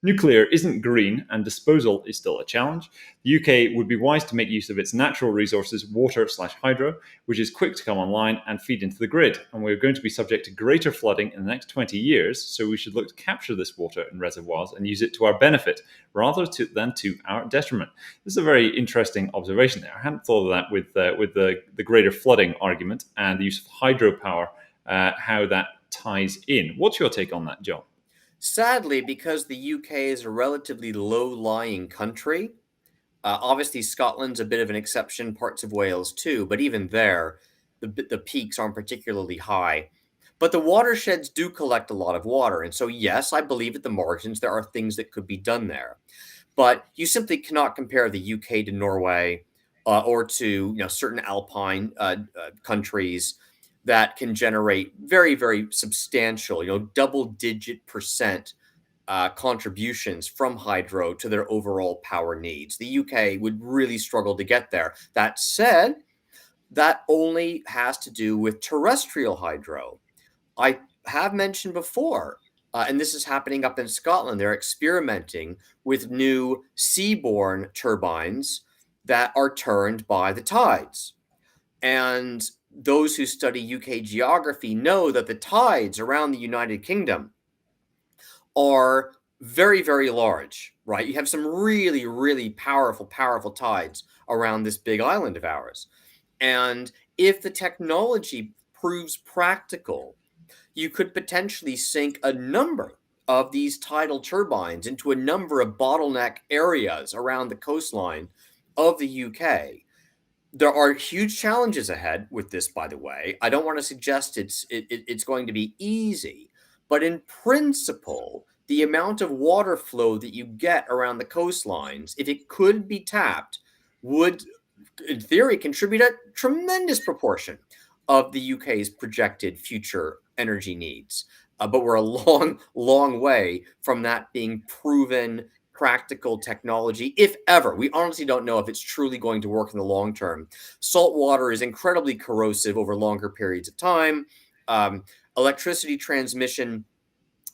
Nuclear isn't green and disposal is still a challenge. The UK would be wise to make use of its natural resources, water/hydro, which is quick to come online and feed into the grid. And we're going to be subject to greater flooding in the next 20 years, so we should look to capture this water in reservoirs and use it to our benefit than to our detriment. This is a very interesting observation there. I hadn't thought of that with the greater flooding argument and the use of hydropower, how that ties in. What's your take on that, John? Sadly, because the UK is a relatively low-lying country, obviously Scotland's a bit of an exception, parts of Wales too, but even there, the peaks aren't particularly high. But the watersheds do collect a lot of water, and so yes, I believe at the margins there are things that could be done there. But you simply cannot compare the UK to Norway or to certain alpine countries that can generate very, very substantial, double-digit percent contributions from hydro to their overall power needs. The UK would really struggle to get there. That said, that only has to do with terrestrial hydro. I have mentioned before, and this is happening up in Scotland, they're experimenting with new seaborne turbines that are turned by the tides. And those who study UK geography know that the tides around the United Kingdom are very, very large, right? You have some really, really powerful tides around this big island of ours. And if the technology proves practical, you could potentially sink a number of these tidal turbines into a number of bottleneck areas around the coastline of the UK. There are huge challenges ahead with this, by the way. I don't want to suggest it's going to be easy, but in principle, the amount of water flow that you get around the coastlines, if it could be tapped, would, in theory, contribute a tremendous proportion of the UK's projected future energy needs. But we're a long way from that being proven practical technology, if ever. We honestly don't know if it's truly going to work in the long term. Salt water is incredibly corrosive over longer periods of time. Electricity transmission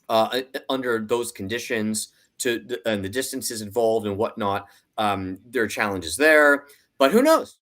under those conditions and the distances involved and whatnot, there are challenges there. But who knows?